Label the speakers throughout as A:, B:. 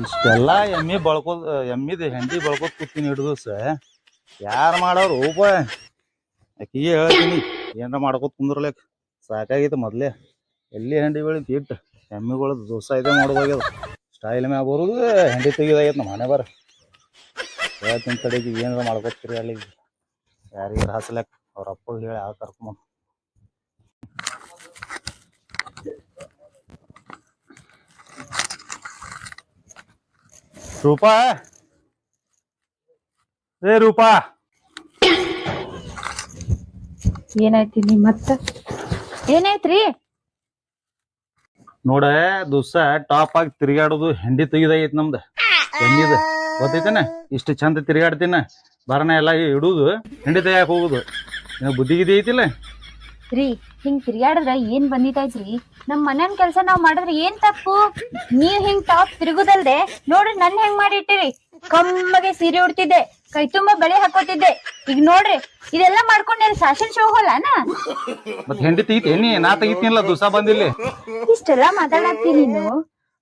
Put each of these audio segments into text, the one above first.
A: ಇಷ್ಟೆಲ್ಲ ಎಮ್ಮಿ ಬಳ್ಕೋದ್ ಎಮ್ಮಿದ ಹೆಂಡಿ ಬಳ್ಕೋದ್ ಕೂತೀನಿ ಹಿಡಿದು ಯಾರು ಮಾಡೋರು ಓಪ ಆಕಿಗೆ ಹೇಳ್ತೀನಿ ಏನಾರ ಮಾಡ್ಕೋತ ಕುಂದ್ರಲೇಕ್ ಸಾಕಾಗೈತೆ ಮೊದ್ಲೇ ಎಲ್ಲಿ ಹೆಂಡಿ ಬೆಳಿತ ಇಟ್ಟು ಎಮ್ಮಿಗಳು ದೋಸ ಇದೆ ಮಾಡೋದಾಗ್ಯದ ಸ್ಟೈಲ್ ಮ್ಯಾಗ ಬರೋದು ಹೆಂಡಿ ತೆಗಿದಾಗೈತೆ ನಮ್ಮ ಮನೆ ಬರ ಹೇಳ್ತೀನಿ ತಡೆಗೆ ಏನಾರ ಮಾಡ್ಕೋತೀರಿ ಅಲ್ಲಿ ಯಾರಿಗಾರ ಹಾಸ್ಲಾಕ ಅವ್ರ ಅಪ್ಪಗೆ ಹೇಳಿ ಕರ್ಕೊಂಬಂದು ರೂಪಾ ಏ ರೂಪಾ
B: ಏನಾಯ್ತಿ ಮತ್ತ ಏನಾಯ್ತ್ರಿ
A: ನೋಡ ದೋಸ್ತ ಟಾಪ್ ಆಗಿ ತಿರ್ಗಾಡೋದು ಹೆಂಡಿ ತೆಗಿದಾಗೈತಿ ನಮ್ದು ಎಮ್ಮಿದ ಗೊತ್ತೈತೇನ ಇಷ್ಟು ಚಂದ ತಿರ್ಗಾಡ್ತೀನ ಬರನ ಎಲ್ಲ ಇಡುದು ಹೆಂಡಿ ತೆಗಿಯಾಕ ಹೋಗುದು ಬುದ್ಧಿ ಗಿದ್ದಿ ಐತಿಲ್ಲ
B: ರೀ ಹಿಂಗ್ ತಿರ್ಗಾಡಿದ್ರ ಏನ್ ಬಂದಿತ್ತೈತ್ರಿ ನಮ್ ಮನ್ಯಾನ್ ಕೆಲ್ಸ ನಾವ್ ಮಾಡಿದ್ರ ಏನ್ ತಪ್ಪು ನೀವ್ ಹಿಂಗ್ ಟಾಪ್ ತಿರುಗುದಲ್ದೆ ನೋಡ್ರಿ ನನ್ ಹೆಂಗ್ ಮಾಡಿ ಇಟ್ಟಿರಿ ಕಮ್ಮಗೆ ಸೀರೆ ಉಡ್ತಿದ್ದೆ ಕೈ ತುಂಬಾ ಬಳೆ ಹಾಕೋತಿದ್ದೆ ಈಗ ನೋಡ್ರಿ ಇದೆಲ್ಲಾ ಮಾಡ್ಕೊಂಡ್ ಫ್ಯಾಷನ್ ಶೋ ಹೋಗಲ್ಲನ
A: ಮತ್ ಹೆಂಡಿ ತೆಗಿತೇನಿ ನಾ ತೆಗಿತೀನಿಲ್ಲ ದೋಸ ಬಂದಿಲ್ಲಿ
B: ಇಷ್ಟೆಲ್ಲಾ ಮಾತಾಡತ್ತಿ ನೀನು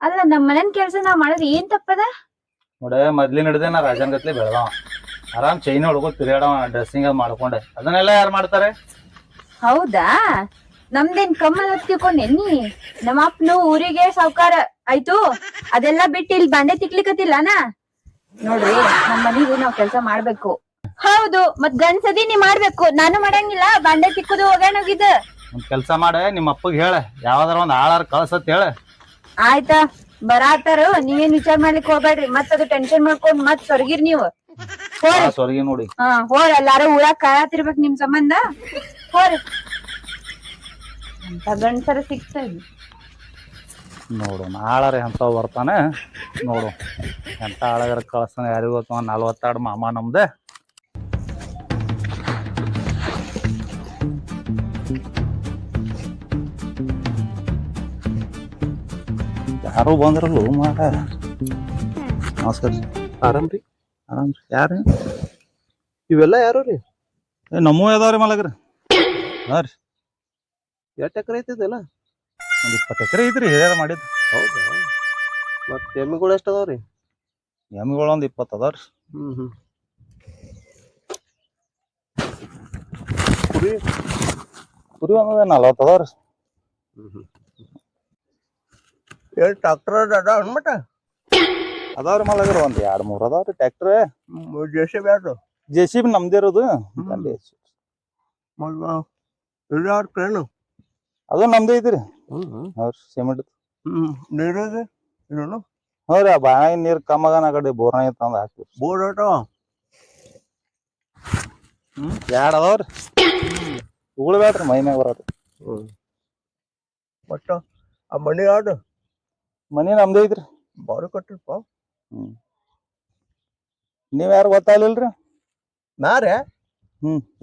B: ಅಲ್ಲ ನಮ್ ಮನ್ಯಾನ್ ಕೆಲ್ಸ ನಾವ್ ಮಾಡಿದ್ರ ಏನ್ ತಪ್ಪದ
A: ನೋಡ ಮೊದ್ಲಿನ ಹಿಡ್ದೆ ನಾ ರಾಜನ್ ಗತ್ಲೆ ಬೆಳಗಾವ ಆರಾಮ್ ಚೈನ್ ಹೊಡ್ಕೋ ತಿರ್ಗಾಡವ ಡ್ರೆಸ್ಸಿಂಗ್ ಅದ್ ಮಾಡ್ಕೊಂಡೆ ಅದನ್ನೆಲ್ಲ ಯಾರು ಮಾಡ್ತಾರೆ
B: ಹೌದಾ ನಮ್ದೇನ್ ಕಮ್ಮಲ್ ಹತ್ತಿಕೊಂಡೇನಿ ನಮ್ಮ ಅಪ್ಪನು ಊರಿಗೆ ಸಾವ್ಕಾರ ಆಯ್ತು ಅದೆಲ್ಲಾ ಬಿಟ್ಟು ಇಲ್ಲಿ ಬಂಡೆ ತಿಕ್ಲಿಕತ್ತಿಲ್ಲನಾ ನೋಡ್ರಿ ನಮ್ ಮನಿಗೂ ನಾವ್ ಕೆಲ್ಸ ಮಾಡ್ಬೇಕು ಹೌದು ಮತ್ ಗಂಡ್ಸದಿ ನೀ ಮಾಡ್ಬೇಕು ನಾನು ಮಾಡಂಗಿಲ್ಲ ಬಂಡೆ ತಿಕ್ಕುದು ಹೋಗ್ಯಾನೋಗಿದ್ದ
A: ಒಂದ್ ಕೆಲ್ಸ ಮಾಡ ನಿಮ್ಮ ಅಪ್ಪಗ್ ಹೇಳ ಯಾವ್ದಾರ ಒಂದ್ ಆಳಾರ ಕಳ್ಸತ್ ಹೇಳ
B: ಆಯ್ತಾ ಬರಾತಾರ ನೀವೇನ್ ವಿಚಾರ ಮಾಡ್ಲಿಕ್ ಹೋಗ್ಬೇಡ್ರಿ ಮತ್ ಅದು ಟೆನ್ಷನ್ ಮಾಡ್ಕೊಂಡ್ ಮತ್ ಸೊರ್ಗಿರ್ ನೀವು
A: ಸ್ವರ್ಗಿ ನೋಡಿ
B: ಹೋರ್ ಎಲ್ಲಾರು ಊರಾಗ ಕಾಯತಿರ್ಬೇಕ್ ನಿಮ್ ಸಂಬಂಧ ಹೋರಿ ಅಂತ ಗಂಡ್ಸರ ಸಿಗ್ತಾ ಇದ್ವಿ
A: ನೋಡು ಆಳಾರ ಎಂತ ಬರ್ತಾನೆ ನೋಡು ಎಂತ ಆಳಗಾರ ಕಳ್ಸ್ತಾನೆ ಯಾರಿಗೂ ಗೊತ್ತ 42 ಮಾಮ ನಮ್ದೆ ಯಾರು ಬಂದ್ರಲ್ಲ ಮಾಡ ನಮಸ್ಕಾರ
C: ಆರಾಮ್ರಿ
A: ಆರಾಮ್ರಿ ಯಾರು
C: ಇವೆಲ್ಲ ಯಾರು ರೀ
A: ನಮ್ಮೂ ಅದಾವ್ರಿ ಮಲಗ್ರಿ ಹಾ ರೀ
C: ಎಷ್ಟು ಎಕರೆ ಐತಿದೆಲ್ಲ
A: ಒಂದ್ 20 ಎಕರೆ ಐತ್ರಿ ಹಿರಿಯರ ಮಾಡಿದ್
C: ಹೌದಾ ಮತ್ತೆ ಎಮ್ಮಿಗಳು ಎಷ್ಟು ಅದಾವ್ರಿ
A: ಎಮ್ಮಿಗಳು ಒಂದ್ 20 ಅದಾವ್ರಿ
C: ಕುರಿ
A: ಕುರಿ ಒಂದ್ 40 ಅದಾವ್ರಿ
C: ಎರಡು ಟ್ರಾಕ್ಟರ್ ಅದಾವ ಮಟ
A: ಅದಾವ್ರಿ ಮಲಗ್ರಿ ಒಂದ್ 2-3 ಅದಾವ್ರಿ ಟ್ರ್ಯಾಕ್ಟರ್
C: ಜೆಸಿಬಿ ಯಾರು
A: ಜೆಸಿಬಿ ನಮ್ದೇ ಇರೋದು
C: ಟ್ರೇನು
A: ಅದು ನಮ್ದೇ ಐತ್ರಿ ಹೌದ್ರಿ ಸಿಮೆಂಟ್
C: ನೀರಿಗೆ ಇನ್ನೂ
A: ಹೌದ್ರಿ ಆ ಬಾವಿ ನೀರ್ ಕಮ್ಮಗನ ಆ ಕಡೆ ಬೋರ್ನಾಗ ತಂದ್ ಹಾಕ್ತಿವಿ
C: ಬೋರ್ಡ್ ಆಟೋ
A: 2 ಅದಾವ್ರಿ ಉಗುಳ್ಬೇಡ್ರಿ ಮೈ ಮ್ಯಾಗ ಬರತ್ರಿ
C: ಮತ್ತ ಆ ಮನಿ ಆಡು
A: ಮನಿ ನಮ್ದೇ ಐತ್ರಿ
C: ಬಾರಿ ಕಟ್ಟಿರ್ಪ
A: ನೀವ್ ಯಾರು ಗೊತ್ತಾಗ್ಲಿಲ್ರಿ
C: ನಾರೇ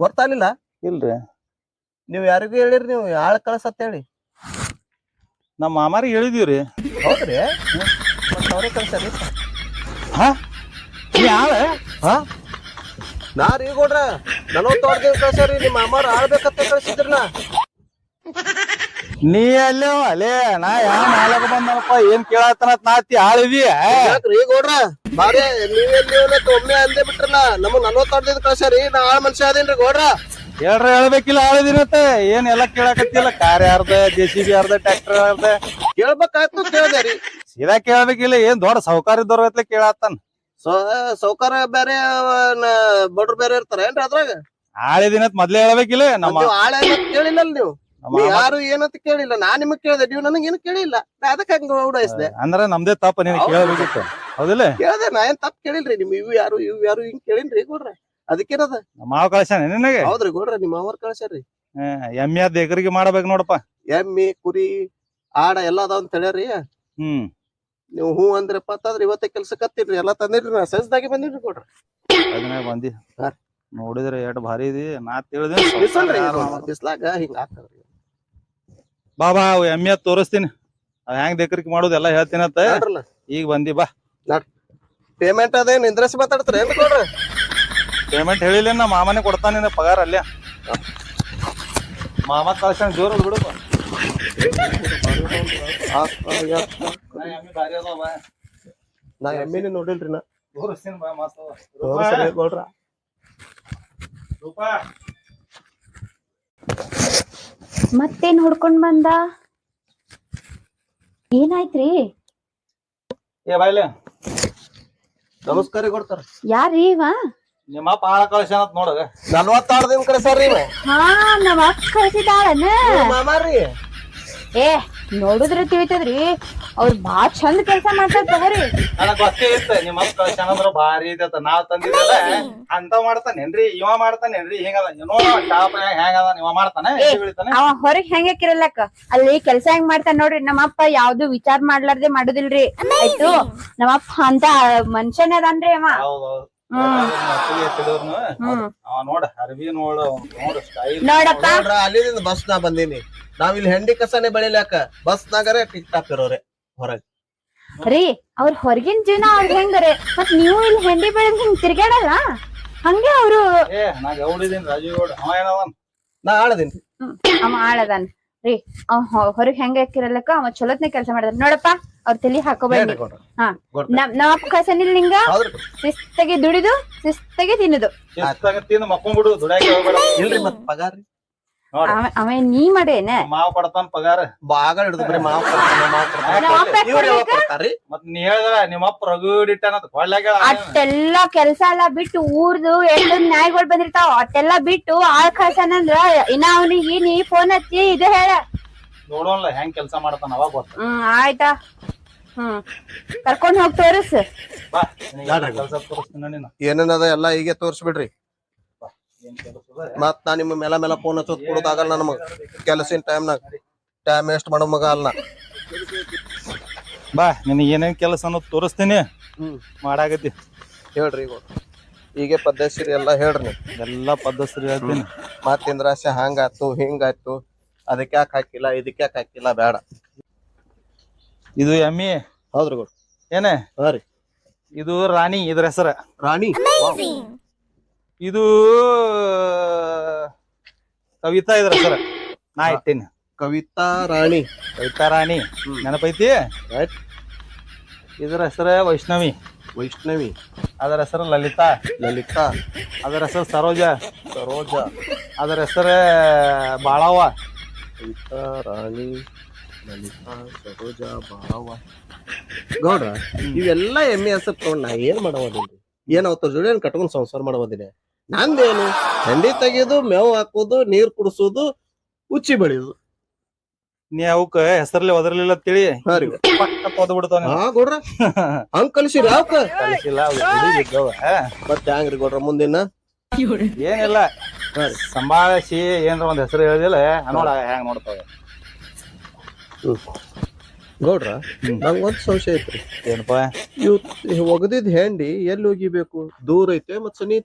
C: ಗೊತ್ತಾಗ್ಲಿಲ್ಲ
A: ಇಲ್ರಿ
C: ನೀವ್ ಯಾರಿಗೂ ಹೇಳಿರಿ ನೀವು ಯಾಳ ಕಳ್ಸತ್ ಹೇಳಿ
A: ನಮ್ಮ ಮಾಮಾರಿಗೆ ಹೇಳಿದೀವ್ರಿ
C: ಹೌದ್ರಿ ಮತ್ತೆ ಅವ್ರೇ ಕಳ್ಸಾರಿ ನಾರ್ ಈಗ ಕೊಡ್ರ 40 ಕಳ್ಸಾರಿ ನಿಮ್ಮ ಅಮ್ಮಾರ ಆಳ್ಬೇಕಂತ ಕಳ್ಸಿದ್ರಲ್ಲ
A: ನೀ ಅಲ್ಲೋ ಅಲೇ ನಾ ಯಾವ ನಾಲ್ಕ ಬಂದನಪ್ಪ ಏನ್ ಕೇಳತ್ತನತ್ ನಾತಿ ಆಳಿದಿ
C: ಈಗ ಕೊಡ್ರ ಬಾರಿ ನೀವೆಲ್ಲಿ ಒಮ್ಮೆ ಅಂದೇ ಬಿಟ್ರಲ್ಲ ನಮಗ್ 40 ಕಳ್ಸಾರಿ ನಾ ಆಳ್ ಮನುಷ್ಯ ಅದೇನ್ರಿ ಗೋಡ್ರ
A: ಹೇಳ್ಬೇಕಿಲ್ಲ ಆಳಿದಿನತ್ತ ಏನ್ ಎಲ್ಲಾ ಕೇಳಕತ್ತಿಲ್ಲ ಕಾರ್ ಯಾರ್ದ ಜೆಸಿಬಿ ಯಾರ್ದ ಟ್ರ್ಯಾಕ್ಟರ್ ಯಾರ್ದ
C: ಕೇಳ್ಬೇಕಾಯ್ತು ಕೇಳ್ದೇರಿ
A: ಸೀದಾ ಕೇಳ್ಬೇಕಿಲ್ಲ ಏನ್ ದೊಡ್ಡ ಸೌಕಾರ ಇದ್ದವ್ರ ಕೇಳತ್ತಾನ
C: ಸೌಕಾರ ಬೇರೆ ಬಡ್ರು ಬೇರೆ ಇರ್ತಾರ ಏನ್ರಿ ಅದ್ರಾಗ
A: ಆಳಿದಿನತ್ ಮೊದ್ಲೇ ಹೇಳ್ಬೇಕಿಲ್ಲ ನಮ್ಮ
C: ಆಳ ಕೇಳಿಲ್ಲ ನೀವು ಯಾರು ಏನಂತ ಕೇಳಿಲ್ಲ ನಾ ನಿಮಗ್ ಕೇಳ್ದೆ ನೀವು ನನಗ್ ಏನು ಕೇಳಿಲ್ಲ ಅದಕ್ಕೆ ಹಂಗ ಉಡಾಯಿಸ್ದೆ
A: ಅಂದ್ರ ನಮ್ದೇ ತಪ್ಪ ನೀನ್ ಕೇಳಬೇಕಿತ್ತು ಹೌದಿಲ್ಲ
C: ಕೇಳ್ದೆ ನಾ ಏನ್ ತಪ್ಪ ಕೇಳಿಲ್ರಿ ನಿಮ್ ಇವ್ ಯಾರು ಹಿಂಗ್ ಕೇಳಿನ್ರಿ ಕೊಡ್ರ ಅದಕ್ಕೇನದ
A: ಮಾವ್ ಕಳ್ಸಾನ ನಿನಗೆ
C: ಹೌದ್ರಿ ಕೊಡ್ರ ನಿಮ್ ಅವ್ರ ಕಳ್ಸ್ಯಾರ್ರಿ
A: ಎಮ್ಮಿ ಅದ್ ಎಕರಿಗೆ ಮಾಡ್ಬೇಕ್ ನೋಡಪ್ಪ
C: ಎಮ್ಮಿ ಕುರಿ ಆಡ ಎಲ್ಲಾ ಅದಾವ ಅಂತ ಹೇಳ್ಯಾರಿ ನೀವು ಹೂ ಅಂದ್ರಪ್ಪ ಅಂತಂದ್ರ ಇವತ್ತೇ ಕೆಲ್ಸಕ್ಕೆ ಹತ್ತಿಡ್ರಿ ಎಲ್ಲಾ ತಂದಿಡ್ರಿ ನಾ ಸೆನ್ಸ್ದಾಗೆ ಬಂದಿಡ್ರಿ ಕೊಡ್ರಿ
A: ಅದನ್ನ ಬಂದಿ ನೋಡಿದ್ರೆ ಎಷ್ಟ್ ಭಾರಿ ಇದಿ ನಾ ತಿಳಿದ
C: ಬಿಸ್ಲಾಗ ಹಿಂಗ ಆಗ್ತದ್ರಿ
A: ಬಾ ಎಮ್ಮಿ ಅದ್ ತೋರಿಸ್ತೀನಿ ಹೆಂಗ್ ದೇಕರಿಕೆ ಮಾಡೋದು ಎಲ್ಲಾ ಹೇಳ್ತೀನತ್ತ ಈಗ ಬಂದಿ ಬಾ
C: ಪೇಮೆಂಟ್ ಅದೇನ್ ಇಂದ್ರಸ್ ಮಾತಾಡ್ತಾರ ಏನ್ ಕೊಡ್ರಿ
A: ಪೇಮೆಂಟ್ ಹೇಳಿಲ್ಲ ನಾ ಮಾಮನೆ ಕೊಡ್ತಾನ ಪಗಾರ ಅಲ್ಲೇ ಮಾಮ ಕಳ್ಸಂಗ್ ಜೋರ್ ಅದ್ ಬಿಡು ಭಾರಿ ಅದಾವ
C: ನಾ ಎಮ್ಮಿನೇ ನೋಡಿಲ್ರಿ ನಾ
A: ತೋರಿಸ್ತೀನಿ ಬಾ ಮಸ್ತ್ ಅದ.
C: ತೋರ್ಸ್ರಿ ಗೌಡ್ರ
A: ರೂಪ
B: ಮತ್ತೇನ್ ಹುಡ್ಕೊಂಡ್ ಬಂದ ಏನಾಯ್ತ್ರಿ?
A: ಏ ಬಾಯ್ಲೆ
C: ನಮಸ್ಕಾರ ಕೊಡ್ತಾರ
B: ಯಾರೀ ಇವ?
A: ನಿಮ್ಮ ಅಪ್ಪ ಆಳ ಕಳ್ಸ್ಯಾನತ್ ನೋಡಗ
C: 46 ದಿನ ಕಡೆ ಸರ್ ಇವ
B: ಹಾ ನಮ್ಮ ಅಕ್ಕ ಕಳ್ಸಿದಾಳನ?
C: ಮಾಮಾರಿ
B: ಏ ನೋಡುದ್ರ ತಿಳಿತದ್ರಿ ಅವ್ರ ಬಾಳ್ ಚಂದ ಕೆಲ್ಸ ಮಾಡ್ತಾರ ತಗೋರಿ.
A: ನನಗ್ ಗೊತ್ತೇ ಇತ್ತ ನಿಮ್ಮ ಅಪ್ಪ ಕಳ್ಸ್ಯಾನಂದ್ರ ಭಾರಿ ಇದತ್ತ ನಾವ್ ತಂದಿದ್ದಲ್ಲ ಅಂತ ಮಾಡ್ತಾನೇನ್ರಿ ಇವ ಮಾಡ್ತಾನೇನ್ರಿ ಹಿಂಗದ ನೋಡ ಟಾಪ್ ಹೆಂಗದ ಇವ ಮಾಡ್ತಾನೆ ಬೀಳ್ತಾನೆ
B: ಅವ ಹೊರಗ್ ಹೆಂಗ ಕಿರಲಕ್ಕ ಅಲ್ಲಿ ಕೆಲ್ಸ ಹೆಂಗ್ ಮಾಡ್ತಾನ ನೋಡ್ರಿ. ನಮ್ಮಪ್ಪ ಯಾವ್ದು ವಿಚಾರ ಮಾಡ್ಲಾರ್ದೆ ಮಾಡುದಿಲ್ರಿ ಆಯ್ತು. ನಮ್ಮಪ್ಪ ಅಂತ ಮನುಷ್ಯನೇ ಅದನ್ರಿ ಅವ.
A: ಹೌದೌದು ಅವ ನೋಡ ಅರ್ಬಿ ನೋಡು ನೋಡು ಸ್ಟೈಲ್
B: ನೋಡಪ್ಪ
C: ನೋಡ್ರ ಅಲ್ಲಿಂದ ಬಸ್ ನಾ ಬಂದೀನಿ. ನಾವ್ ಇಲ್ಲಿ ಹೆಂಡಿ ಕಸನೆ ಬೆಳಿಲಾಕ ಬಸ್ ನಾಗರೆ ಟಿಕ್ ಟಾಪ್ ಇರೋರೆ ಹೊರಗ್
B: ರೀ ಅವ್ರ ಹೊರಗಿನ ಜೀವನ ಅವ್ರ ಹೆಂಗರೆ ಮತ್ ನೀವು ಇಲ್ಲಿ ಹೆಂಡಿ ಬೆಳೆದ್ ಹಿಂಗ್ ತಿರ್ಗಾಡಲ್ಲ ಹಂಗೆ ಅವ್ರು.
A: ಏ ನಾ ಗೌಡಿದೀನಿ ರಾಜೀವ್ ಗೌಡ ಅವ ಏನವನ್
C: ನಾ ಆಳದೀನಿ.
B: ಅವ ಆಳದನ್ ರೀ. ಅವ್ ಹೊರಗ್ ಹೆಂಗ ಹಾಕಿರಲಕ್ಕ ಅವ ಚಲೋತ್ನೆ ಕೆಲ್ಸ ಮಾಡಿದ್ರ ನೋಡಪ್ಪ. ಅವ್ರ ತಲಿ ಹಾಕೋಬೇಡಿ. ಹಾ ನಮ್ಮಪ್ಪ ಕಳ್ಸನಿಲ್ ನಿಂಗ ಶಿಸ್ತಾಗಿ ದುಡಿದು ಶಿಸ್ತಾಗಿ ತಿನ್ನುದು.
A: ತಿಂದು ಮಕ್ಕೊಂಡ್ಬಿಡು ದುಡ್ಯಾಕ ಹೋಗ್ಬೇಡ.
C: ಇಲ್ರಿ ಮತ್ ಪಗಾರ
B: ಅವ ನೀ ಮಾಡೇನ
A: ಮಾವ್ ಕೊಡತಾನ ಪಗಾರ
C: ಬಾಗ ಹಿಡಿದು ಬರೀ ಮಾವ್ ಕೊಡ್ತಾರ್ರಿ.
A: ಮತ್ ನೀ ಹೇಳಿದ್ರ ನಿಮ್ಮಪ್ಪ ರಗಡಿಟ್ಟಾನಂತ ಕೊಳ್ಳಾಗ
B: ಅಟ್ಟೆಲ್ಲಾ ಕೆಲ್ಸ ಎಲ್ಲಾ ಬಿಟ್ಟು ಊರ್ದು ಎಳ್ಳು ನಾಯಿಗಳು ಬಂದಿರ್ತಾವ ಅಟ್ಟೆಲ್ಲಾ ಬಿಟ್ಟು ಆಳ್ ಕಳ್ಸನಂದ್ರ ಇನ್ನ ಅವನಿಗೆ ನೀ ಫೋನ್ ಹಚ್ಚಿ ಇದು ಹೇಳ
A: ನೋಡೋನ್ಲ ಹೆಂಗ್ ಕೆಲ್ಸ ಮಾಡ್ತಾನ ಅವಾಗ ಗೊತ್ತ.
B: ಆಯ್ತಾ ಕರ್ಕೊಂಡ್ ಹೋಗ್ ತೋರಿಸ್
A: ಬಾ ಕೆಲ್ಸ ತೋರಿಸ್ತೀನಿ ನೀನು
C: ಏನೇನದ ಎಲ್ಲಾ ಹೀಗೆ ತೋರ್ಸ್ಬಿಡ್ರಿ.
A: ಏನ್ ಕೆಲಸ
C: ಮತ್ ನಾ ನಿಮ್ಮ ಮೇಲ ಫೋನ್ ಹಚ್ಚೋದ್ ಕೊಡೋದಾಗಲ್ಲ ನಮಗ್ ಕೆಲಸಿನ ಟೈಮ್ ವೇಸ್ಟ್ ಮಾಡೋ ಮಗ ಅಲ್ಲ.
A: ಬಾ ನಿನಗೆ ಏನೇನ್ ಕೆಲಸ ಅನ್ನೋದು ತೋರಿಸ್ತೀನಿ ಮಾಡಾಕತ್ತಿ.
C: ಹೇಳ್ರಿ ಹೀಗೆ ಪದ್ಧತಿ ಎಲ್ಲಾ ಹೇಳ್ರಿ.
A: ಎಲ್ಲಾ ಪದ್ಧತಿ ಹೇಳ್ತೀನಿ.
C: ಮತ್ತಿಂದ್ರಾಶೆ ಹಂಗಾಯ್ತು ಹಿಂಗಾಯ್ತು ಅದಕ್ಕೆ ಯಾಕೆ ಹಾಕಿಲ್ಲ ಇದಕ್ಕೆ ಯಾಕೆ ಹಾಕಿಲ್ಲ ಬೇಡ.
A: ಇದು ಎಮ್ಮಿ
C: ಹೌದ್ರಿ ಗೌಡ್ರ
A: ಏನೇ
C: ಹಾ ರೀ.
A: ಇದು ರಾಣಿ ಇದ್ರ ಹೆಸರ
C: ರಾಣಿ.
A: ಇದು ಕವಿತಾ ಇದ್ರ ಹೆಸರ ನಾ ಇಟ್ಟೇನಿ.
C: ಕವಿತಾ ರಾಣಿ.
A: ಕವಿತಾ ರಾಣಿ ನೆನಪೈತಿ. ಇದ್ರ ಹೆಸರ ವೈಷ್ಣವಿ.
C: ವೈಷ್ಣವಿ.
A: ಅದರ ಹೆಸರು ಲಲಿತಾ.
C: ಲಲಿತಾ.
A: ಅದರ ಹೆಸರು ಸರೋಜ.
C: ಸರೋಜ.
A: ಅದರ ಹೆಸರು ಬಾಳವ್ವ.
C: ಕವಿತಾ ರಾಣಿ ಲಲಿತಾ ಸರೋಜ ಬಾಳವ್ವ. ಗೌಡ್ರ ಇವೆಲ್ಲಾ ಎಮ್ಮೆ ಹೆಸರು ತಗೊಂಡ್ ನಾ ಏನ್ ಮಾಡಬೋದಿಲ್ರಿ. ಏನ್ ಅವತ್ತ ಜೋಡಿ ಕಟ್ಕೊಂಡ್ ಸಂಸಾರ ಮಾಡಬೋದಿಲ್ಲ. ನಂದೇನು ಹೆಂಡಿ ತೆಗಿಯೋದು ಮೇವು ಹಾಕೋದು ನೀರ್ ಕುಡಿಸೋದು ಉಚ್ಚಿ ಬೆಳೆಯೋದು.
A: ನೀ ಅವಕ್ಕ ಹೆಸರ್ಲಿ ಒದರ್ಲಿಲ್ಲ ತಿಳಿ ಪಕ್ಕ ತೊದ್ ಬಿಡ್ತಾವ.
C: ಹಾ ಗೌಡ್ರ ಹಂಗ್ ಕಲಿಸಿರಿ ಅವಕ್ಕ
A: ಕಲಿಸಿಲ್ಲ
C: ಮತ್ತೆ ಹ್ಯಾಂಗ್ರಿ ಗೌಡ್ರ ಮುಂದಿನ
A: ಏನಿಲ್ಲ ಸಂಭಾಳಿಸಿ ಏನ್ರ ಒಂದ್ ಹೆಸರು ಹೇಳಿದಿಲ್ಲ ನೋಡ ಹೆಂಗ್ ನೋಡ್ತಾವ.
C: ಗೌಡ್ರ ನಂಗ್ ಒಂದ್ ಸಂಶಯ ಐತ್ರಿ.
A: ಏನಪ್ಪ
C: ಇವ್ ಒಗದಿದ್ ಹೆಂಡಿ ಎಲ್ಲಿ ಹೋಗಿಬೇಕು? ದೂರ ಐತೆ ಮತ್ ಸನಿ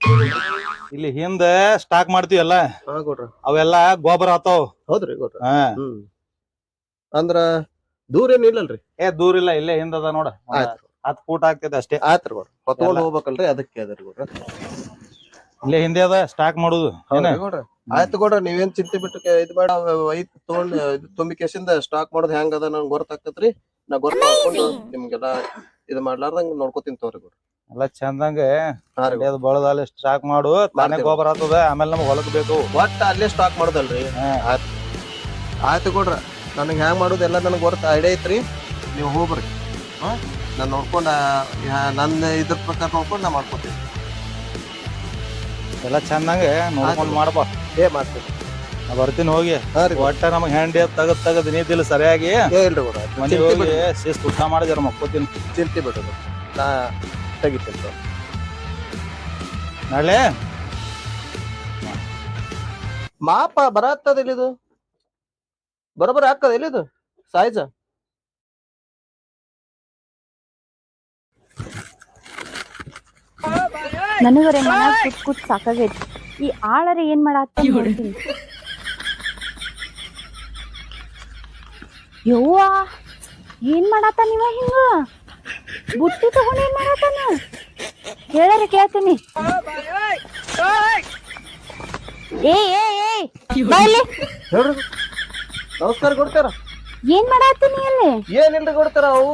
A: ಇಲ್ಲಿ ಹಿಂದ ಸ್ಟಾಕ್ ಮಾಡ್ತೀವಲ್ಲ
C: ಹಾ ಗೌಡ್ರ
A: ಅವೆಲ್ಲಾ ಗೊಬ್ಬರ ಆತಾವ.
C: ಹೌದ್ರಿ ಗೌಡ್ರ. ಅಂದ್ರ ದೂರ ಏನ್ ಇಲ್ಲಲ್ರಿ?
A: ಏ ದೂರ ಇಲ್ಲ ಇಲ್ಲೇ ಹಿಂದ ಅದ ನೋಡ 10 ಫೂಟ್ ಆಗ್ತೈತೆ ಅಷ್ಟೇ.
C: ಆಯ್ತ್ರಿ ಗೌಡ್ರ ಹೊತ್ಕೊಂಡ್ ಹೋಗ್ಬೇಕಲ್ರಿ ಅದಕ್ಕೆ ಅದ್ರಿ ಗೌಡ್ರ.
A: ಇಲ್ಲೇ ಹಿಂದೆ ಅದ ಸ್ಟಾಕ್ ಮಾಡುದು.
C: ಗೌಡ್ರ ಆಯ್ತು ಗೌಡ್ರ ನೀವೇನ್ ಚಿಂತೆ ಬಿಟ್ಟು ಇದ್ ಬೇಡ. ಐತ್ ತಗೊಂಡ್ ತುಂಬಿಕೆಸಿಂದ ಸ್ಟಾಕ್ ಮಾಡೋದ್ ಹೆಂಗ್ ಅದ ನಂಗೆ ಗೊತ್ತಾಕತ್ರಿ. ನಾ ಗೊತ್ತಾಕೊಂಡು ನಿಮ್ಗೆಲ್ಲಾ ಇದ್ ಮಾಡ್ಲಾರ್ದಂಗ ನೋಡ್ಕೊತೀನಿ ತಗೋರಿ ಗೌಡ್ರ.
A: ಎಲ್ಲಾ ಚಂದಂಗ ಬಳದಲ್ಲಿ ಸ್ಟಾಕ್ ಮಾಡು. ತಾನೇ ಗೊಬ್ಬರ ಆಗ್ತದ ಆಮೇಲೆ ನಮ್ಗ್ ಹೊಲಕ್ ಬೇಕು.
C: ಒಟ್ಟ ಅಲ್ಲೇ ಸ್ಟಾಕ್ ಮಾಡೋದಲ್ರಿ. ಆಯ್ತು ಗೌಡ್ರ ನನಗ್ ಹೆಂಗ್ ಮಾಡೋದು ಎಲ್ಲ ನನಗ್ ಗೊತ್ತ ಐಡಿಯಾ ಐತ್ರಿ. ನೀವು ಹೋಗ್ರಿ ನಾನ್ ನೋಡ್ಕೊಂಡ ನನ್ನ ಇದ್ರ ಪ್ರಕಾರ ನೋಡ್ಕೊಂಡ್ ನಾ ಮಾಡ್ಕೊತೀನಿ.
A: ಎಲ್ಲಾ ಚಂದಂಗ ನೋಡ್ಕೊಂಡ್ ಮಾಡಪ್ಪ.
C: ಮಾಡ್ತೀನಿ
A: ನಾ ಬರ್ತೀನಿ ಹೋಗಿ. ಒಟ್ಟ ನಮಗ್ ಹ್ಯಾಂಡಿ ತಗದ್ ನೀತಿಲ್ಲ ಸರಿಯಾಗಿ
C: ಇಲ್ರಿ ಗೌಡ್ರ
A: ಮನೆ ಹೋಗಿ ಶಿಸ್ತು ಊಟ ಮಾಡಿ ಜರ ಮಕ್ಕೋತೀನಿ.
C: ಚಿಂತೆ ಬಿಡೋದು ನಾ ತೆಗಿತೀನಿ
A: ನಾಳೆ
C: ಮಾಪ ಬರತ್ತದ ಇಲ್ಲಿದು ಬರೋಬ್ಬರ ಹಾಕದ ಎಲ್ಲಿದು ಸಾಯ್ಜ.
B: ನನಗರೆ ಮನ್ಯಾಗ ಕೂತ್ ಸಾಕಾಗೈತಿ. ಈ ಆಳರ ಏನ್ ಮಾಡಾತ್ತ ನೋಡ್ತೀನಿ. ಯವ್ವ ಏನ್ ಮಾಡಾತ ನೀವ ಹಿಂಗ ಬುಟ್ಟಿ ತಗೊಂಡ್ ಏನ್ ಮಾಡಾತಾನ ಹೇಳಾರ ಕೇಳ್ತೀನಿ. ಏ ಏ ಏ ಬಾಯ್ಲಿ
C: ಹೇಳ್ರಿ ನಮಸ್ಕಾರ ಕೊಡ್ತಾರ
B: ಏನ್ ಮಾಡಾತೀನಿ ಅಲ್ಲಿ?
C: ಏನಿಲ್ರಿ ಕೊಡ್ತಾರ ಅವು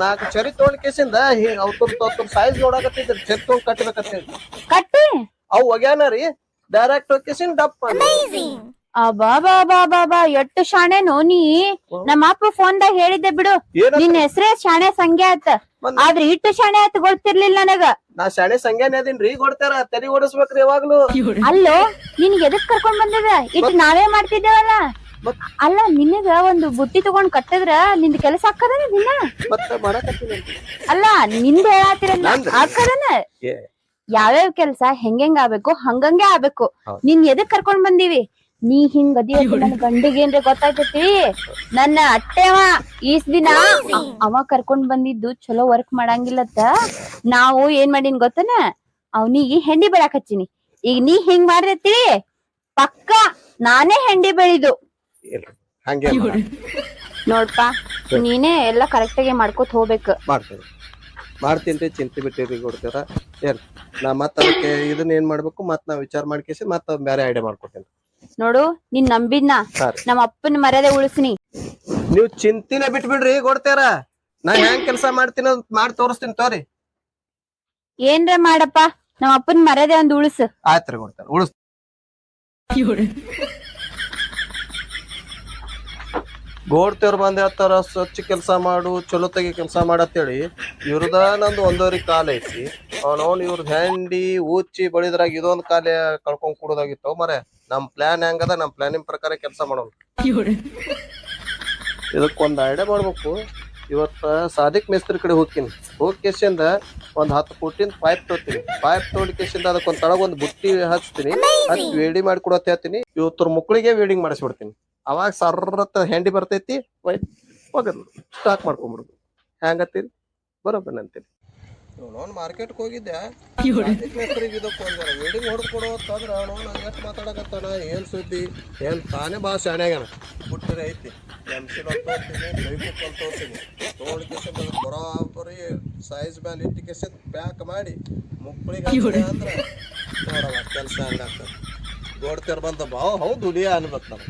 C: 4 ಚರಿ ತೊಗೊಂಡ್ ಕೇಸಿಂದ ಅವ್ರ ಸೈಜ್ ನೋಡಾಕತ್ತಿದ್ರಿ ಚರಿ ತೊಗೊಂಡ್ ಕಟ್ಟಬೇಕಂತ ಹೇಳಿ
B: ಕಟ್ಟಿ
C: ಅವು ಒಗ್ಯಾನ ರೀ ಡೈರೆಕ್ಟ್ ಕೇಸಿಂದ ಡಪ್
B: ಅಬಾಬಾಬಾಬಾಬಾ ಎಟ್ಟು ಶಾಣೆನೋ ನೀ. ನಮ್ಮ ಅಪ್ಪ ಫೋನ್ದಾಗ ಹೇಳಿದ್ದೆ ಬಿಡು, ನಿನ್ ಹೆಸರೇ ಶಾಣೆ ಸಂಖ್ಯೆ ಆತ, ಆದ್ರೆ ಇಟ್ಟು ಶಾಣೆ ಆತ ಗೊತ್ತಿರ್ಲಿಲ್ಲ ನನಗ.
C: ನಾ ಶಾಣೆ ಸಂಖ್ಯಾನೆ ಅದೀನ್ರಿ ಕೊಡ್ತಾರ ತಲೆ ಓಡಿಸ್ಬೇಕ್ರಿ ಯಾವಾಗ್ಲೂ.
B: ಅಲ್ಲೋ ನಿನ್ಗೆ ಎದಕ್ ಕರ್ಕೊಂಡ್ ಬಂದಿದ? ಇಟ್ಟು ನಾವೇ ಮಾಡ್ತಿದ್ದೇವಲ್ಲ. ಅಲ್ಲ ನಿನಗ ಒಂದು ಬುಟ್ಟಿ ತಗೊಂಡ್ ಕಟ್ಟಿದ್ರ ನಿಂದ ಕೆಲಸ ಹಾಕದನ ದಿನ?
C: ಮತ್ತೆ ಮಾಡಕತ್ತೀನಿ
B: ಅಲ್ಲ ನಿಂದ ಹೇಳಾತಿರಲ್ಲ ಹಾಕದನ. ಯಾವ್ಯಾವ ಕೆಲ್ಸ ಹೆಂಗ್ ಆಗ್ಬೇಕು ಹಂಗಂಗೆ ಆಗ್ಬೇಕು. ನಿನ್ ಎದಕ್ ಕರ್ಕೊಂಡ್ ಬಂದೀವಿ? ನೀ ಹಿಂಗ್ ಅದಿ ನನ್ ಗಂಡಿಗೆ ಏನ್ರ ಗೊತ್ತಾಗ್ತೈತಿ. ನನ್ನ ಅಟ್ಟೆವ ಈಸ್ ದಿನ ಅವ ಕರ್ಕೊಂಡ್ ಬಂದಿದ್ದು ಚಲೋ ವರ್ಕ್ ಮಾಡಂಗಿಲ್ಲತ್ತ. ನಾವು ಏನ್ ಮಾಡೀನ್ ಗೊತ್ತನ, ಅವ್ನಿಗೆ ಹೆಂಡಿ ಬೆಳಕ್ ಹಚ್ಚಿನಿ. ಈಗ ನೀ ಹಿಂಗ್ ಮಾಡಿರ್ತಿ ಪಕ್ಕ ನಾನೇ ಹೆಂಡಿ ಬೆಳಿದು
C: ಹಂಗೆ
B: ನೋಡ್ಪಾ. ನೀನೇ ಎಲ್ಲಾ ಕರೆಕ್ಟ್ ಆಗಿ ಮಾಡ್ಕೋತ ಹೋಗ್ಬೇಕು.
C: ಮಾಡ್ತೀನಿ ಚಿಂತೆ ಬಿಟ್ಟಿರಿ ಕೊಡ್ತೀರ ಏನ್ ನಾ ಮತ್ತ ಅದಕ್ಕೆ ಇದನ್ನ ಏನ್ ಮಾಡ್ಬೇಕು ಮತ್ ನಾ ವಿಚಾರ ಮಾಡ್ಕೇಸಿ ಮತ್ತ ಬೇರೆ ಐಡಿಯಾ ಮಾಡ್ಕೊತೇನೆ.
B: ನೋಡು ನೀನ್ ನಂಬಿದ್ನ ನಮ್ಮ ಅಪ್ಪನ ಮರ್ಯಾದೆ ಉಳಿಸ್ನಿ.
C: ನೀವ್ ಚಿಂತಿನ ಬಿಟ್ಬಿಡ್ರಿ ಕೊಡ್ತೀರ. ನಾ ಹೆಂಗ್ ಕೆಲ್ಸ ಮಾಡ್ತೀನಿ ಮಾಡಿ ತೋರಿಸ್ತೀನಿ ತೋರಿ.
B: ಏನ್ರ ಮಾಡಪ್ಪ ನಮ್ಮ ಅಪ್ಪನ ಮರ್ಯಾದೆ ಒಂದ್ ಉಳಿಸ್.
C: ಆಯ್ತ್ರಿ ಕೊಡ್ತಾರ ಉಳಿಸ್. ಗೋಡ್ತೇವ್ರ ಬಂದ್ ಹೇಳ್ತಾರ ಸ್ವಚ್ಛ ಕೆಲ್ಸ ಮಾಡು ಚಲೋ ತೆಗಿ ಕೆಲ್ಸ ಮಾಡತ್ತೇಳಿ. ಇವ್ರದ ನಂದು 1.5 ಕಾಲ ಐತಿ. ಅವ್ನವ್ನ ಇವ್ರದ್ ಹೆಂಡಿ ಊಚಿ ಬಳಿದ್ರಾಗ ಇದೊಂದ್ ಕಾಲ ಕಳ್ಕೊಂಡ್ ಕೂಡೋದಾಗಿತ್ತು ಮರೆ. ನಮ್ ಪ್ಲಾನ್ ಹೆಂಗದ ನಮ್ ಪ್ಲಾನಿಂಗ್ ಪ್ರಕಾರ ಕೆಲ್ಸ ಮಾಡೋಣ. ಇದಕ್ಕೊಂದ್ ಐಡಿಯಾ ಮಾಡ್ಬೇಕು. ಇವತ್ತ ಸಾದಿಕ್ ಮೇಸ್ತ್ರಿ ಕಡೆ ಹೋಗ್ತೀನಿ. ಹೋಗಿ ಕೇಸಿಂದ ಒಂದ್ 10 ಫೂಟಿಂದ ಪೈಪ್ ತೊಗೊತೀನಿ. ಪೈಪ್ ತೊಗೊಂಡ್ ಕೇಸಿಂದ ಅದಕ್ಕೊಂದ್ ತಳಗೊಂದ್ ಬುಟ್ಟಿ ಹಚ್ತೀನಿ. ಹಚ್ಚಿ ವೇಡಿ ಮಾಡಿ ಕೊಡತ್ ಹೇಳ್ತೀನಿ. ಇವತ್ತರ ಮಕ್ಳಿಗೆ ವೇಡಿಂಗ್ ಮಾಡಿಸ್ಬಿಡ್ತೀನಿ. ಅವಾಗ ಸರ್ರತ್ತ ಹೆಂಡಿ ಬರ್ತೈತಿ ಹೋಗದ್ ಸ್ಟಾಕ್ ಮಾಡ್ಕೊಂಡ್ಬಿಡುದು. ಹೆಂಗತ್ತೀರಿ ಬರೋಬ್ಬರ ಅಂತೀರಿ. ಅವನವ್ನು ಮಾರ್ಕೆಟ್ಗೆ ಹೋಗಿದ್ದೆ ವೇಡಿಂಗ್ ಹೊಡೆದು ಕೊಡೋತ್ತಂದ್ರೆ ಅವನು ಎಷ್ಟು ಮಾತಾಡಕತ್ತಾನ ಏನ್ ಸುದ್ದಿ ಏನ್ ತಾನೇ ಭಾಳ ಶಾಣ್ಯಾಗ್ಯಾನ. ಬುಟ್ಟಿರಿ ಐತಿ MC ತೋರ್ತೀನಿ ಕೈಬುಕ್ ಅಂತ ತೋರ್ತೀನಿ ತೊಗೊಂಡು ಕೇಸಿಂದ ಅದಕ್ಕೆ ಬರೋಬ್ಬರಿ ಸೈಜ್ ಮೇಲೆ ಇಟ್ಟು ಕೇಸಿಂದ ಪ್ಯಾಕ್ ಮಾಡಿ ಮುಕ್ಕಳಿಗೆ ಅಂದ್ರೆ ನೋಡವ ಕೆಲಸ ಹಂಗಾಗ್ತದೆ. ಗೋಡ್ತಿರ್ ಬಂದ ಹೌದು ದುಡಿಯ ಅನ್ಬೇಕು ನಾವು.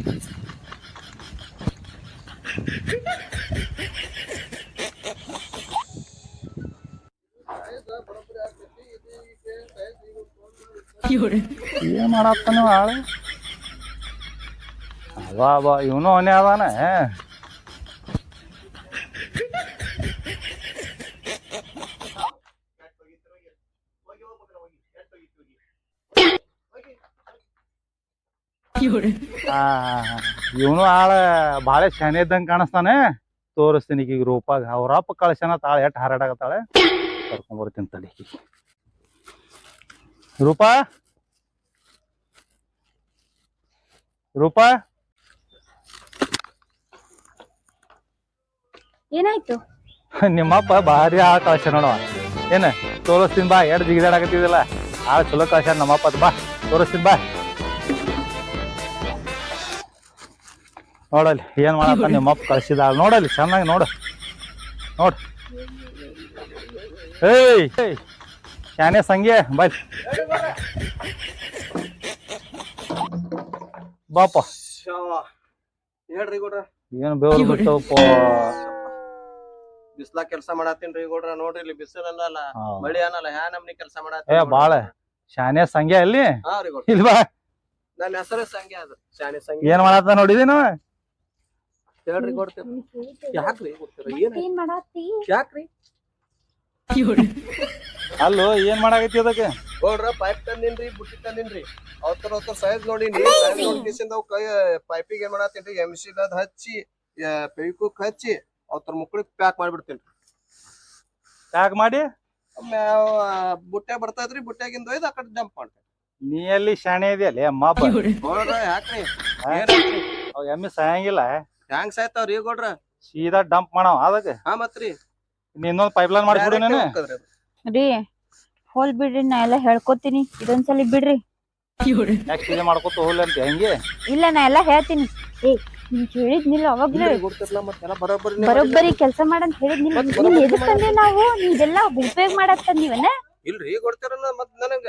A: ಏನ್ ಮಾಡತ್ತಾನ ಆಳ ಅವ ಇವನು ಅವನೇ ಅದಾನ. ಇವನು ಆಳ ಬಾಳೆ ಶಾನೆ ಇದ್ದಂಗ ಕಾಣಿಸ್ತಾನೆ. ತೋರಿಸ್ತೀನಿ ಈಗ ರೂಪಾಗ ಅವ್ರಪ್ಪ ಕಳ್ಸನ ತಾಳ ಎಟ್ ಹಾರಾಡಕತ್ತಾಳೆ. ಕರ್ಕೊಂಡ್ ಬರ್ತೀನಿ ತಡಿ. ರೂಪಾ ರೂಪಾ
B: ಏನಾಯ್ತು?
A: ನಿಮ್ಮಪ್ಪ ಭಾರಿ ಆಳ ಕಳ್ಸ ನೋಡವ. ಏನ ತೋರಿಸ್ತೀನಿ ಬಾ. ಎಡ್ ಜಿಗಿದಾಡಕತ್ತಿದಿಲ್ಲ ಆಳ ಚಲೋ ಕಳ್ಸ ನಮ್ಮಪ್ಪ. ಬಾ ತೋರಿಸ್ತೀನಿ ಬಾ. ನೋಡಲ್ಲಿ ಏನ್ ಮಾಡತ್ತ ನಿಮ್ಮಪ್ಪ ಕಳ್ಸಿದ ಆಳ. ನೋಡಲ್ಲಿ ಚೆನ್ನಾಗಿ ನೋಡು ನೋಡ್. ಏಯ್ ಶಾನೆ ಸಂಖ್ಯೆ ಬಾಯ್ ಬಾಪ.
C: ಹೇಳ್ರಿ ಗೌಡ್ರ
A: ಏನ್ ಬೇವ್ರು ಬಿಟ್ಟವಪ್ಪ.
C: ಬಿಸ್ಲಾ ಕೆಲ್ಸ ಮಾಡತ್ತೀನ್ರಿ ಗೌಡ್ರ. ನೋಡ್ರಿ ಇಲ್ಲಿ ಬಿಸಿಲಲ್ಲ ಮಳಿ ಅನ್ನಲ್ಲ ಹ್ಯಾ ನಮ್ನಿ ಕೆಲ್ಸ
A: ಏ ಬಾಳ ಶಾನೆ ಸಂಖ್ಯೆ ಅಲ್ಲಿ ಇಲ್ವಾ?
C: ನನ್ನ ಹೆಸರು ಸಂಖ್ಯೆ ಅದ ಶಾನೆ ಸಂಖ್ಯೆ.
A: ಏನ್ ಮಾಡತ್ತ ನೋಡಿದೀನ
C: ಹೇಳ್ರಿ ಕೊಡ್ತೀರಿ. ಯಾಕ್ರಿ ಯಾಕ್ರಿ
A: ಅಲ್ಲೋ ಏನ್ ಮಾಡಾಕತ್ತಿ ಅದಕ್ಕೆ?
C: ಗೌಡ್ರ ಪೈಪ್ ತಂದಿನ್ರಿ ಬುಟ್ಟಿ ತಂದಿನ್ರಿ. ಅವತ್ತರ ಸೈಜ್ ನೋಡಿನಿ. ಪೈಪಿಗೆ ಏನ್ ಮಾಡತ್ತೀನ್ರಿ MC ಹಚ್ಚಿ ಪೈಕುಕ್ ಹಚ್ಚಿ ಅವತ್ತರ ಮುಕ್ಳಿಗೆ ಪ್ಯಾಕ್ ಮಾಡ್ಬಿಡ್ತೇನ್ರಿ.
A: ಪ್ಯಾಕ್ ಮಾಡಿ
C: ಬುಟ್ಟೆ ಬರ್ತೈತ್ರಿ ಬುಟ್ಟ್ಯಾಗಿಂದ ಒಯ್ದು ಆ ಕಡೆ ಜಂಪ್ ಮಾಡ್ತೇನೆ.
A: ನೀ ಎಲ್ಲಿ ಶಾಣೆ ಇದೆಯಲ್ಲ ಅಮ್ಮಪ್ಪ.
C: ಗೌಡ್ರ ಯಾಕ್ರಿ
A: ಅವ್ ಎಮ್ಮಿ ಸಾಯಂಗಿಲ್ಲ.
C: ಹ್ಯಾಂಗ್ ಸಾಯ್ತಾವ್ರಿ ಗೌಡ್ರ?
A: ಸೀದಾ ಡಂಪ್ ಮಾಡವ ಅದಕ್ಕೆ.
C: ಹಾ ಮತ್ರಿ
A: ಇನ್ನೊಂದ್ ಪೈಪ್ಲೈನ್ ಮಾಡಿಸ್ಬಿಡು ನಾನು
B: ರೀ. ಹೋಲ್ ಬಿಡ್ರಿ ನಾ ಎಲ್ಲಾ ಹೇಳ್ಕೊತೀನಿ. ಇದೊಂದ್ಸಲಿ ಬಿಡ್ರಿ.
A: ನೆಕ್ಸ್ಟ್ ಇದೇ ಮಾಡ್ಕೊತ ಹೋಗ್ಲಿ ಅಂತ ಹೆಂಗೆ?
B: ಇಲ್ಲ ನಾ ಎಲ್ಲಾ ಹೇಳ್ತೀನಿ. ಏ ನೀನ್ ಹೇಳಿದ್ನಿಲ್ಲ ಅವಾಗ್ಲೇ ಬರೋಬ್ಬರಿ ಕೆಲ್ಸ ಮಾಡಂತ ಹೇಳಿದ್ನಿಲ್ಲ. ನೀನ್ ಎದಕ್ಕಂದ್ರೆ ನಾವು ನೀವೆಲ್ಲ ಉಪಯೋಗ ಮಾಡಕ್ ತಂದಿವನ?
C: ಇಲ್ರಿ ಕೊಡ್ತಾರಲ್ಲ ಮತ್ ನನಗ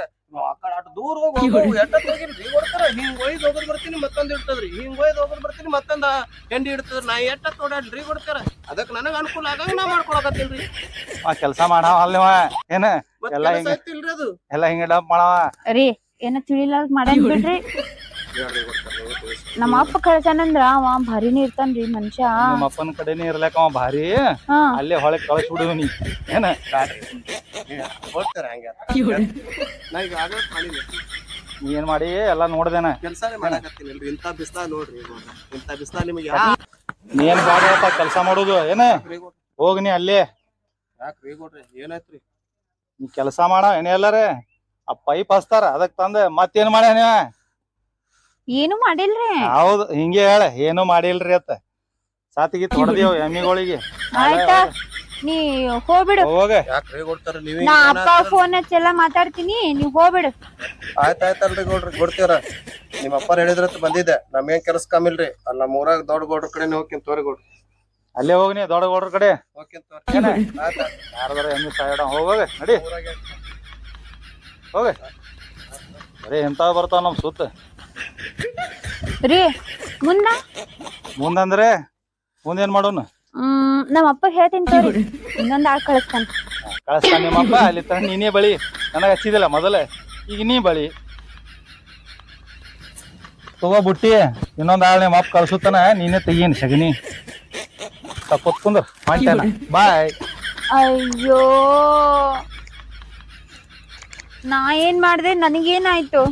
C: ದೂರ ಹೋಗಿ ಎಟ್ಟ ಹೋಗಿಲ್ರಿ ಕೊಡ್ತಾರ. ಇಡ್ತಾರ, ಹಿಂಗ್ ಒಯ್ದು ಹೋಗೋದ್ ಬರ್ತೀನಿ ಮತ್ತೊಂದ್ ಇಡ್ತದ್ರಿ, ಹಿಂಗ್ ಒಯ್ದು ಹೋಗೋದ್ ಬರ್ತೀನಿ ಮತ್ತೊಂದ ಹೆಂಡಿ ಇಡ್ತದ್ರಿ. ನಾ ಎಟ್ಟ ತೋಡಾಡ್ರಿ ಕೊಡ್ತಾರ, ಅದಕ್ ನನಗ ಅನುಕೂಲ ಆಗಂಗ ನಾ ಮಾಡ್ಕೊಳಕತ್ತೀನ್ರಿ.
A: ಕೆಲಸ ಮಾಡವ ಅಲ್ಲಿವ ಏನ
C: ಮತ್ತ್
A: ಎಲ್ಲಾ
C: ಕೆಲಸ
A: ಹಿಂಗ
C: ಐತಿಲ್ರಿ ಅದು.
A: ಎಲ್ಲಾ ಹಿಂಗ ಡಬ್ ಮಾಡವ.
B: ರೀ ಏನ ತಿಳಿಲಾರ್ದ ಮಾಡಂಗ್ ಬಿಡ್ರಿ. ನಮ್ಮ ಅಪ್ಪ ಕಳ್ಸಾನಂದ್ರ ಅವ ಭಾರಿನೇ ಇರ್ತಾನ್ರಿ ಮನುಷ್ಯ.
A: ನಿಮ್ಮ ಅಪ್ಪನ ಕಡೆನೇ ಇರ್ಲಕ್ಕ ಅವ ಭಾರಿ,
B: ಹಾ
A: ಅಲ್ಲೇ ಹೊಳಗ್ ಕಳಿಸ್ಬಿಡು ನೀ ಏನ.
C: ಹೋಗ್ತಾರ ಹಂಗ. ನಾ ಈಗ ಆಗಲೇ ಮಾಡಿಲ್ಲ,
A: ನೀ ಏನ್ ಮಾಡಿ ಎಲ್ಲಾ ನೋಡ್ದೇನ.
C: ಕೆಲ್ಸಾನೇ ಮಾಡಾಕತ್ತೀನಿಲ್ರಿ. ಇಂಥ ಬಿಸ್ಲಾ ನೋಡ್ರಿ, ಇಂಥ ಬಿಸ್ಲಾ ನಿಮಗೆ
A: ನೀ ಏನ್ ಬಾಡ್ಯಪ್ಪ ಕೆಲ್ಸ ಮಾಡುದು ಏನ. ಹೋಗ್ ನೀ ಅಲ್ಲೇ.
C: ಯಾಕ್ರಿ ಕೊಡ್ರಿ, ಏನಾಯ್ತ್ರಿ?
A: ನೀ ಕೆಲಸ ಮಾಡ ಏನೇ ಎಲ್ಲಾರೆ ಆ ಪೈಪ್ ಹಚ್ತಾರ ಅದಕ್ ತಂದೆ ಮತ್ತೇನ್ ಮಾಡ್ಯಾನ ನೀವ?
B: ಏನು ಮಾಡಿಲ್ರಿ.
A: ಹೌದು ಹಿಂಗೆ ಹೇಳ, ಏನು ಮಾಡಿಲ್ರಿ ಅತ್ತ. ಸಾತಿಗಿ ಹೊಡೆದೇವ್ ಎಮ್ಮಿಗಳಿಗೆ.
B: ಆಯ್ತಾ ನೀ ಹೋಗ್ಬಿಡು.
A: ಹೋಗ
C: ಯಾಕ್ರಿ ಕೊಡ್ತಾರ ನೀವೇ?
B: ನಾ ಅಪ್ಪ ಫೋನ್ ಹಚ್ಚೆಲ್ಲ ಮಾತಾಡ್ತೀನಿ, ನೀವ್ ಹೋಗ್ಬಿಡು.
C: ಆಯ್ತಾಯ್ತಲ್ರಿ ಗೌಡ್ರಿ, ಕೊಡ್ತೀರ. ನಿಮ್ಮ ಅಪ್ಪಾರ ಹೇಳಿದ್ರತ್ ಬಂದಿದ್ದೆ, ನಮ್ಗೇನ್ ಕೆಲಸ ಕಮ್ಮಿಲ್ರಿ. ಅಲ್ಲ ನಮ್ಮ ಊರಾಗ ದೊಡ್ಡ ಗೌಡ್ರ ಕಡೆನೆ ಹೋಗ್ತೀನಿ ತೋರಿ ಗೌಡ್ರಿ.
A: ಅಲ್ಲೇ ಹೋಗ್ನಿ ದೊಡ್ಡ ಗೌಡ್ರ ಕಡೆ.
C: ಹೋಗ್ತೀನಿ ತೋರಿ.
A: ಯಾರದಾರ ಎಮ್ಮಿ ಸಾಯ್ಡ ಹೋಗ ನಡಿ ಹೋಗ. ಬರೀ ಎಂತ ಬರ್ತಾವ ನಮ್ ಸುತ್ತ.
B: ರೀ ಮುಂದ
A: ಮುಂದಂದ್ರೆ ಮುಂದೇನ್ ಮಾಡೋನು?
B: ನಮ್ಮ ಅಪ್ಪ ಹೇಳ್ತೀನಿ ತೋರಿ, ಇನ್ನೊಂದ್ ಆಳ್ ಕಳಿಸ್ತಾನ.
A: ಕಳಿಸ್ತಾನ ನಿಮ್ಮಪ್ಪ. ಅಲ್ಲಿ ತನ ನೀನೇ ಬಳಿ, ನನಗ ಹಚ್ಚಿದಿಲ್ಲ ಮೊದಲ, ಈಗ ನೀ ಬಳಿ ತಗೋ ಬುಟ್ಟಿ. ಇನ್ನೊಂದ್ ಆಳ್ ನಿಮ್ಮ ಅಪ್ಪ ಕಳ್ಸುತ್ತಾನ, ನೀನೇ ತೆಗೀನಿ ಸಗಣಿ. ಕುಂದ್ರ ಮಾಡ್ತೇನ. ಬಾಯ್.
B: ಅಯ್ಯೋ ನಾ ಏನ್ ಮಾಡ್ದೆ, ನನಗೇನಾಯ್ತು?